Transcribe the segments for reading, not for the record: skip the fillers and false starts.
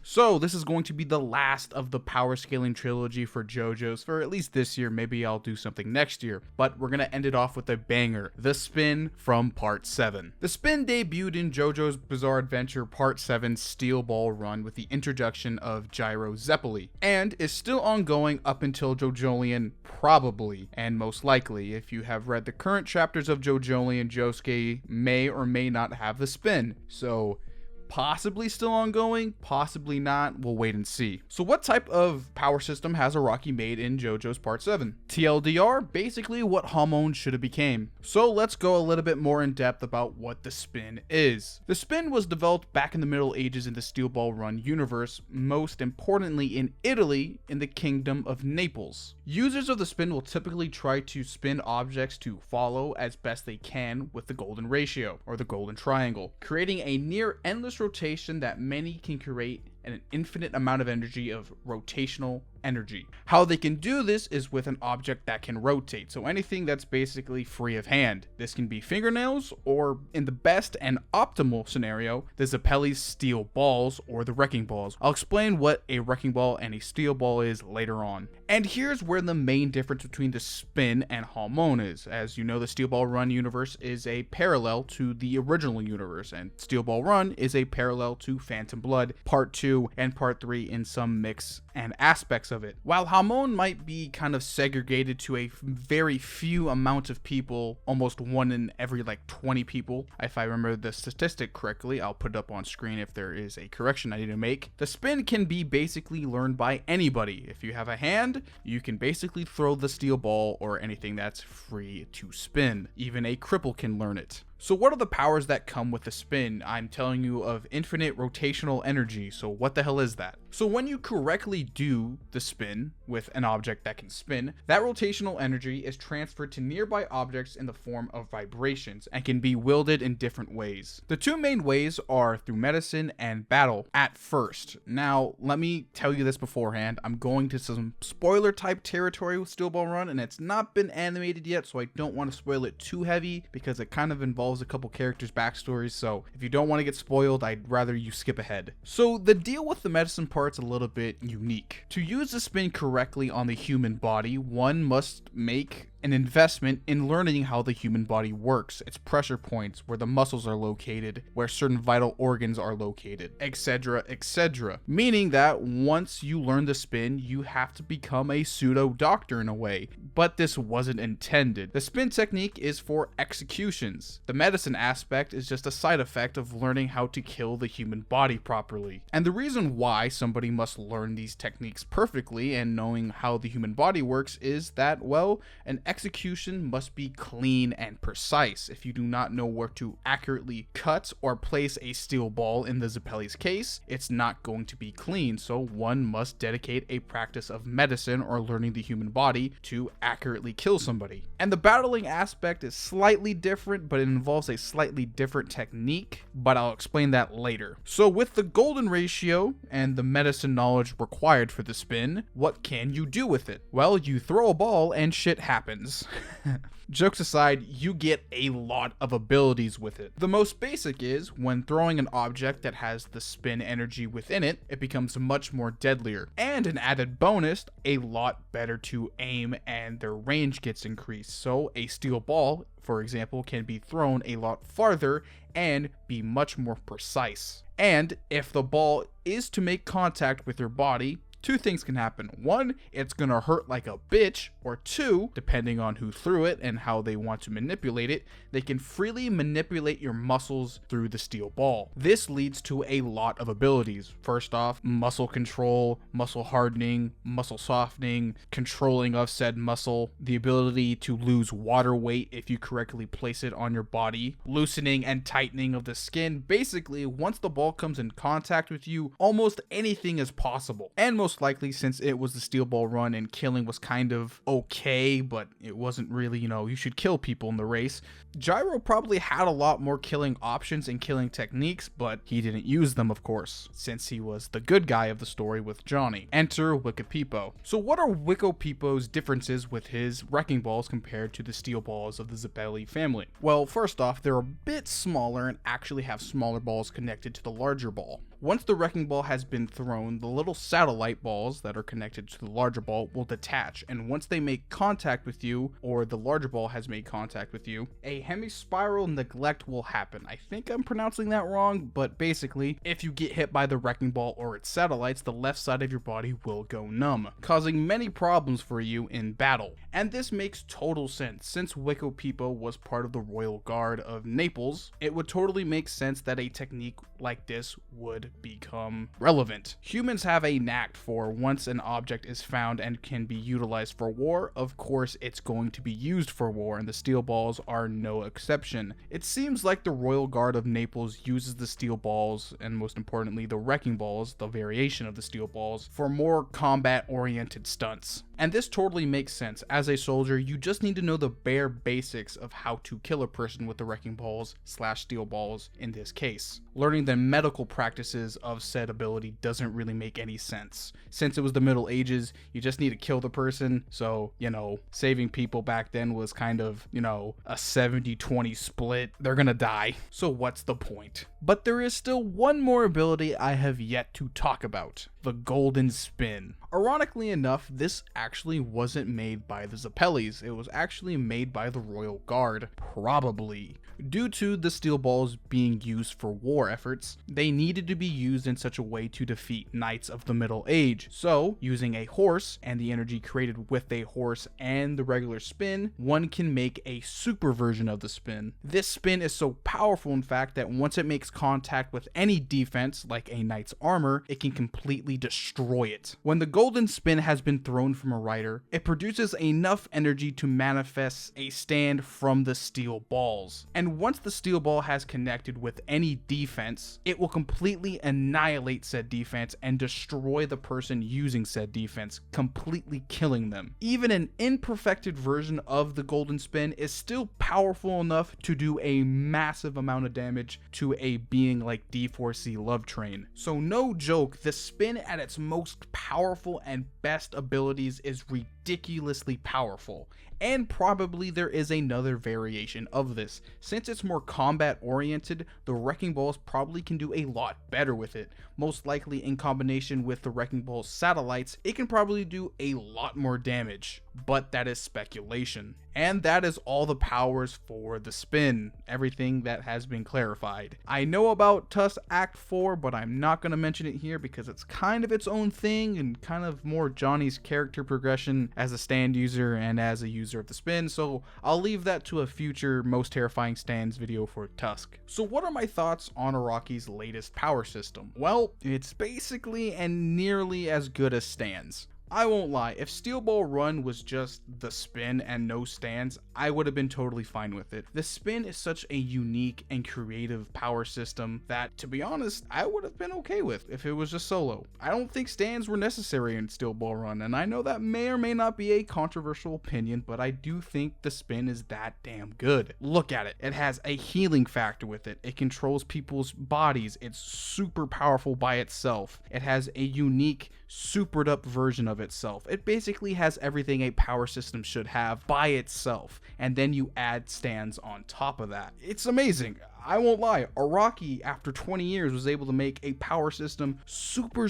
So this is going to be the last of the power scaling trilogy for JoJo's for at least this year. Maybe I'll do something next year, but we're going to end it off with a banger, the spin from part 7. The spin debuted in JoJo's Bizarre Adventure part 7 Steel Ball run with the introduction of Gyro Zeppeli, and is still ongoing up until JoJolion, probably, and most likely. If you have read the current chapters of JoJolion, Josuke may or may not have the spin, so possibly still ongoing, possibly not, we'll wait and see. So what type of power system has Araki made in JoJo's Part 7? TLDR, basically what Hamon should have became. So let's go a little bit more in depth about what the spin is. The spin was developed back in the Middle Ages in the Steel Ball Run universe, most importantly in Italy in the Kingdom of Naples. Users of the spin will typically try to spin objects to follow as best they can with the golden ratio, or the golden triangle, creating a near endless rotation that many can create an infinite amount of energy of rotational energy. How they can do this is with an object that can rotate, so anything that's basically free of hand. This can be fingernails, or in the best and optimal scenario, the Zeppeli's steel balls or the wrecking balls. I'll explain what a wrecking ball and a steel ball is later on. And here's where the main difference between the spin and Hamon is. As you know, the Steel Ball Run universe is a parallel to the original universe, and Steel Ball Run is a parallel to Phantom Blood Part 2 and Part 3 in some mix and aspects of it. While Hamon might be kind of segregated to a very few amount of people, almost 1 in every like 20 people, if I remember the statistic correctly, I'll put it up on screen if there is a correction I need to make. The spin can be basically learned by anybody. If you have a hand, you can basically throw the steel ball or anything that's free to spin. Even a cripple can learn it. So what are the powers that come with the spin? I'm telling you of infinite rotational energy, so what the hell is that? So when you correctly do the spin with an object that can spin, that rotational energy is transferred to nearby objects in the form of vibrations and can be wielded in different ways. The two main ways are through medicine and battle at first. Now, let me tell you this beforehand, I'm going to some spoiler type territory with Steel Ball Run, and it's not been animated yet, so I don't want to spoil it too heavy because it kind of involves a couple characters' backstories, so if you don't want to get spoiled, I'd rather you skip ahead. So the deal with the medicine part's a little bit unique. To use the spin correctly on the human body, one must make an investment in learning how the human body works, its pressure points, where the muscles are located, where certain vital organs are located, etc., etc. Meaning that once you learn the spin, you have to become a pseudo doctor in a way, but this wasn't intended. The spin technique is for executions. The medicine aspect is just a side effect of learning how to kill the human body properly. And the reason why somebody must learn these techniques perfectly and knowing how the human body works is that, well, an execution must be clean and precise. If you do not know where to accurately cut or place a steel ball in the Zeppeli's case, it's not going to be clean, so one must dedicate a practice of medicine or learning the human body to accurately kill somebody. And the battling aspect is slightly different, but it involves a slightly different technique, but I'll explain that later. So with the golden ratio and the medicine knowledge required for the spin, what can you do with it? Well, you throw a ball and shit happens. Jokes aside, you get a lot of abilities with it. The most basic is, when throwing an object that has the spin energy within it, it becomes much more deadlier. And an added bonus, a lot better to aim and their range gets increased. So a steel ball, for example, can be thrown a lot farther and be much more precise. And if the ball is to make contact with your body, two things can happen. One, it's gonna hurt like a bitch, or two, depending on who threw it and how they want to manipulate it, they can freely manipulate your muscles through the steel ball. This leads to a lot of abilities. First off, muscle control, muscle hardening, muscle softening, controlling of said muscle, the ability to lose water weight if you correctly place it on your body, loosening and tightening of the skin. Basically, once the ball comes in contact with you, almost anything is possible. And most most likely since it was the steel ball run and killing was kind of okay, but it wasn't really, you should kill people in the race. Gyro probably had a lot more killing options and killing techniques, but he didn't use them, of course, since he was the good guy of the story with Johnny. Enter Wiccapeepo. So what are Wiccapeepo's differences with his wrecking balls compared to the steel balls of the Zeppeli family? Well, first off, they're a bit smaller and actually have smaller balls connected to the larger ball. Once the wrecking ball has been thrown, the little satellite balls that are connected to the larger ball will detach, and once they make contact with you, or the larger ball has made contact with you, a hemispiral neglect will happen. I think I'm pronouncing that wrong, but basically, if you get hit by the wrecking ball or its satellites, the left side of your body will go numb, causing many problems for you in battle. And this makes total sense. Since Wiccapeepo was part of the Royal Guard of Naples, it would totally make sense that a technique like this would become relevant. Humans have a knack for once an object is found and can be utilized for war, of course it's going to be used for war, and the steel balls are no exception. It seems like the Royal Guard of Naples uses the steel balls, and most importantly the wrecking balls, the variation of the steel balls, for more combat oriented stunts. And this totally makes sense. As a soldier, you just need to know the bare basics of how to kill a person with the wrecking balls / steel balls in this case. Learning the medical practices of said ability doesn't really make any sense. Since it was the Middle Ages, you just need to kill the person, so, saving people back then was kind of, a 70-20 split. They're gonna die, so what's the point? But there is still one more ability I have yet to talk about. The Golden Spin. Ironically enough, this actually wasn't made by the Zeppelis, it was actually made by the Royal Guard, probably. Due to the steel balls being used for war efforts, they needed to be used in such a way to defeat knights of the Middle Age. So, using a horse and the energy created with a horse and the regular spin, one can make a super version of the spin. This spin is so powerful in fact that once it makes contact with any defense, like a knight's armor, it can completely destroy it. When the golden spin has been thrown from a rider, it produces enough energy to manifest a stand from the steel balls. And once the steel ball has connected with any defense, it will completely annihilate said defense and destroy the person using said defense, completely killing them. Even an imperfected version of the golden spin is still powerful enough to do a massive amount of damage to a being like D4C Love Train. So no joke, the spin at its most powerful and best abilities is ridiculously powerful. And probably there is another variation of this. Since it's more combat oriented, the wrecking balls probably can do a lot better with it. Most likely in combination with the wrecking ball's satellites, it can probably do a lot more damage. But that is speculation. And that is all the powers for the spin. Everything that has been clarified. I know about Tusk Act 4, but I'm not going to mention it here because it's kind of its own thing and kind of more Johnny's character progression as a stand user and as a user of the spin, so I'll leave that to a future most terrifying stands video for Tusk. So what are my thoughts on Araki's latest power system? Well, it's basically and nearly as good as stands. I won't lie, if Steel Ball Run was just the spin and no stands, I would have been totally fine with it. The spin is such a unique and creative power system that, to be honest, I would have been okay with if it was just solo. I don't think stands were necessary in Steel Ball Run, and I know that may or may not be a controversial opinion, but I do think the spin is that damn good. Look at it. It has a healing factor with it. It controls people's bodies. It's super powerful by itself. It has a unique, supered up version of itself. It basically has everything a power system should have by itself, and then you add stands on top of that. It's amazing. I won't lie, Araki, after 20 years, was able to make a power system super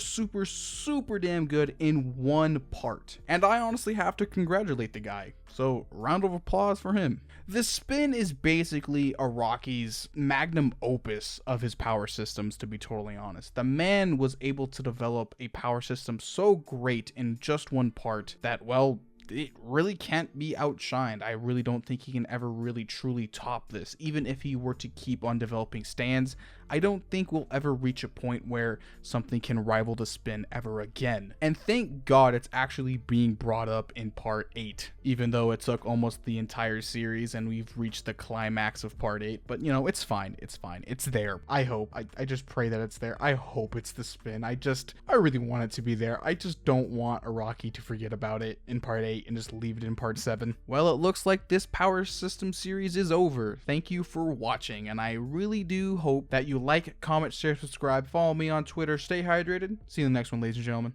damn good in one part. And I honestly have to congratulate the guy. So, round of applause for him. The spin is basically Araki's magnum opus of his power systems, to be totally honest. The man was able to develop a power system so great in just one part that, well, it really can't be outshined. I really don't think he can ever really truly top this. Even if he were to keep on developing stands, I don't think we'll ever reach a point where something can rival the spin ever again. And thank God it's actually being brought up in part 8, even though it took almost the entire series and we've reached the climax of part 8. But you know, it's fine. It's fine. It's there. I hope. I just pray that it's there. I hope it's the spin. I really want it to be there. I just don't want Araki to forget about it in part 8 and just leave it in part 7. Well, it looks like this Power System series is over. Thank you for watching, and I really do hope that you like, comment, share, subscribe, follow me on Twitter, stay hydrated. See you in the next one, ladies and gentlemen.